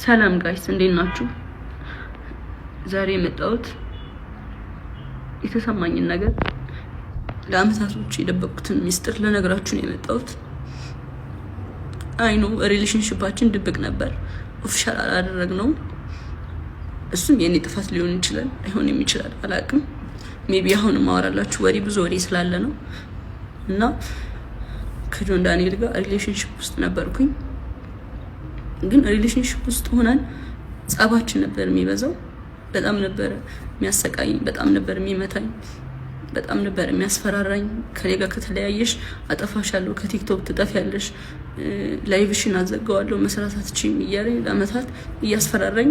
ሰላም ጋይስ እንዴት ናችሁ? ዛሬ የመጣሁት የተሰማኝን ነገር ለአመታቶች የደበቁትን ሚስጥር ለነገራችሁ ነው የመጣሁት። አይ ኖ ሪሌሽንሺፓችን ድብቅ ነበር፣ ኦፊሻል አላደረግነው። እሱም የኔ ጥፋት ሊሆን ይችላል፣ አይሆንም ይችላል፣ አላውቅም። ሜቢ አሁን ማወራላችሁ ብዙ ወሬ ስላለ ነው። እና ከጆን ዳንኤል ጋር ሪሌሽንሺፕ ውስጥ ነበርኩኝ። ግን ሪሌሽንሺፕ ውስጥ ሆነን ጸባችን ነበር የሚበዛው። በጣም ነበር የሚያሰቃይኝ፣ በጣም ነበር የሚመታኝ፣ በጣም ነበር የሚያስፈራራኝ። ከኔ ጋር ከተለያየሽ አጠፋሻለሁ፣ ከቲክቶክ ትጠፊያለሽ፣ ላይቭሽን አዘጋዋለሁ፣ መስራት አትችይም እያለኝ ለአመታት እያስፈራራኝ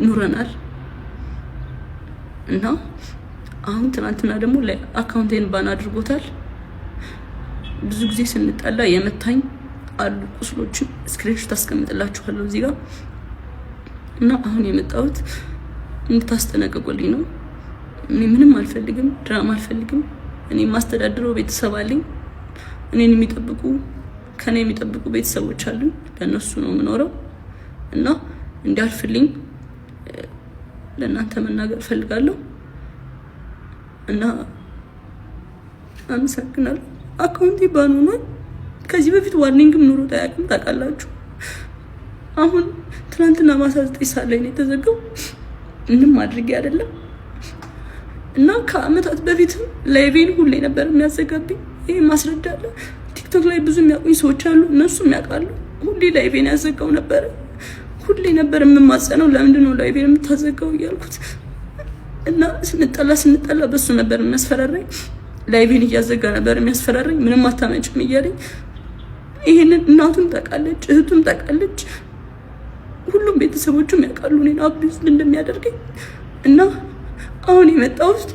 ኑረናል። እና አሁን ትናንትና ደግሞ አካውንቴን ባን አድርጎታል። ብዙ ጊዜ ስንጣላ የመታኝ አሉ ቁስሎችን ስክሪንሾት አስቀምጥላችኋለሁ እዚህ ጋር። እና አሁን የመጣሁት እንድታስጠነቅቁልኝ ነው። እኔ ምንም አልፈልግም፣ ድራማ አልፈልግም። እኔ ማስተዳድረው ቤተሰብ አለኝ። እኔን የሚጠብቁ ከኔ የሚጠብቁ ቤተሰቦች አሉኝ። ለነሱ ነው የምኖረው። እና እንዲያልፍልኝ ለእናንተ መናገር ፈልጋለሁ። እና አመሰግናለሁ። አካውንቴ ባን ሆኗል። ከዚህ በፊት ዋርኒንግም ኑሮ ታያቅም ታውቃላችሁ። አሁን ትናንትና ማታ 9 ሰዓት ላይ ነው የተዘጋው። ምንም አድርጌ አይደለም። እና ከአመታት በፊትም ላይቬን ሁሌ ነበር የሚያዘጋብኝ። ይሄ ማስረዳለ። ቲክቶክ ላይ ብዙ የሚያውቁኝ ሰዎች አሉ፣ እነሱም ያውቃሉ። ሁሌ ላይቬን ያዘጋው ነበር። ሁሌ ነበር የምማጸነው፣ ለምንድን ነው ላይቬን የምታዘጋው እያልኩት። እና ስንጠላ በሱ ነበር የሚያስፈራራኝ። ላይቬን እያዘጋ ነበር የሚያስፈራራኝ። ምንም አታመጭም እያለኝ። ይሄንን እናቱም ታውቃለች፣ እህቱም ታውቃለች፣ ሁሉም ቤተሰቦቹም ያውቃሉ እኔን አቢዩዝ እንደሚያደርገኝ። እና አሁን የመጣሁት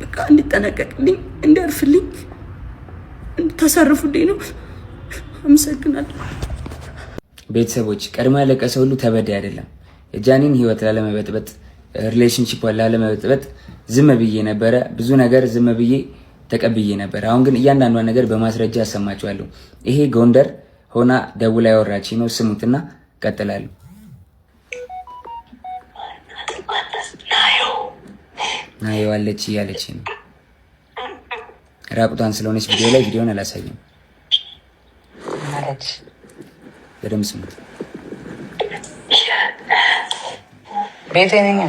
በቃ እንዲጠነቀቅልኝ፣ እንዲያርፍልኝ፣ እንድታሳርፉልኝ ነው። አመሰግናለሁ። ቤተሰቦች ቀድሞ ያለቀሰ ሁሉ ተበዳይ አይደለም። የጃኒን ህይወት ላለመበጥበጥ፣ ሪሌሽንሺፑን ላለመበጥበጥ ዝም ብዬ ነበረ። ብዙ ነገር ዝም ብዬ ተቀብዬ ነበር። አሁን ግን እያንዳንዷን ነገር በማስረጃ አሰማችኋለሁ። ይሄ ጎንደር ሆና ደውላ ያወራች ነው። ስሙትና ቀጥላለሁ። ናየው አለች እያለች ነው። ራቁቷን ስለሆነች ቪዲዮን አላሳየም። በደምብ ስሙት። ቤቴ ነኝ።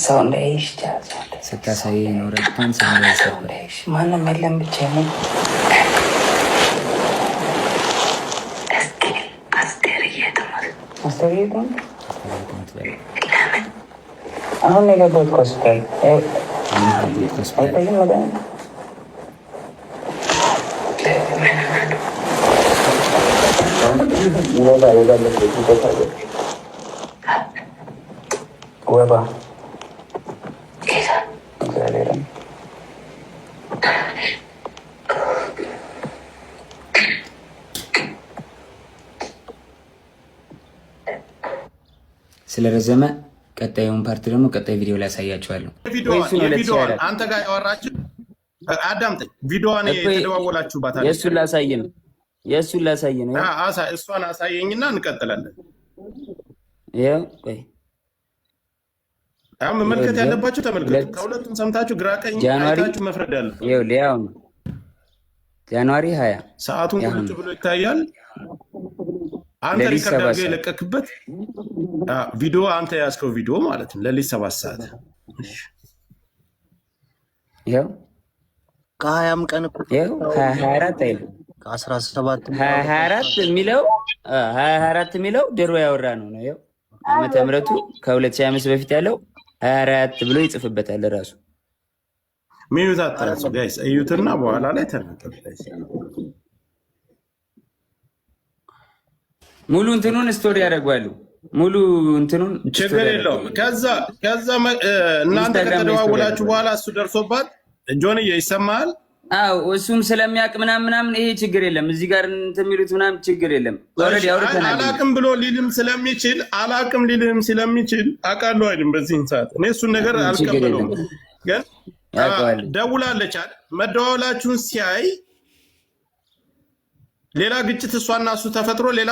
ሰው እንዳይሽ ስታሳይ ኖረቷን ሰው እንዳይሽ ማንም የለም ብቻ ነው። አሁን የገባሁት ሆስፒታል አይታይም። ወባ ስለረዘመ ቀጣዩን ፓርት ደግሞ ቀጣይ ቪዲዮ ላይ ያሳያችኋለሁ። ቪዲዮዋን አንተ ጋር ያወራችሁ አዳምጠኝ። ቪዲዮዋን የተደዋወላችሁባት የእሱን ላሳይ ነው። እሷን አሳየኝና እንቀጥላለን። ይኸው ቆይ አሁን መመልከት ያለባችሁ ተመልከቱ። ከሁለቱም ሰምታችሁ ግራ ቀኝ አይታችሁ መፍረድ ያለ። ይኸው ሊያው ነው ጃንዋሪ 20 ሰዓቱን ቁጭ ብሎ ይታያል። አንተ ሪከርድ አድርገህ የለቀክበት ቪዲዮ አንተ ያዝከው ቪዲዮ ማለት ነው። ለሊት 7 ሰዓት ይኸው ከ20 ቀን እኮ ይኸው 24 አይደል? ከ17 24 የሚለው 24 የሚለው ድሮ ያወራ ነው ነው። ይኸው ዓመተ ምሕረቱ ከ2005 በፊት ያለው 24 ብሎ ይጽፍበታል ራሱ። ሚዩት አታንሱ ጋይስ፣ እዩትና በኋላ ላይ ተናገሩ ጋይስ። ሙሉ እንትኑን ስቶሪ ያደርጋሉ። ሙሉ እንትኑን ችግር የለውም። ከዛ እናንተ ከተደዋወላችሁ በኋላ እሱ ደርሶባት ጆንዬ ይሰማሃል? አዎ እሱም ስለሚያውቅ ምናምን ይሄ ችግር የለም። እዚህ ጋር እንትን የሚሉት ምናምን ችግር የለም። ኦልሬዲ አውርተናል። አላቅም ብሎ ሊልም ስለሚችል አውቃለሁ አይደል? በዚህን ሰዓት እኔ እሱን ነገር አልቀበለውም። ግን ደውላለች አይደል? መደዋወላችሁን ሲያይ ሌላ ግጭት እሷና እሱ ተፈጥሮ ሌላ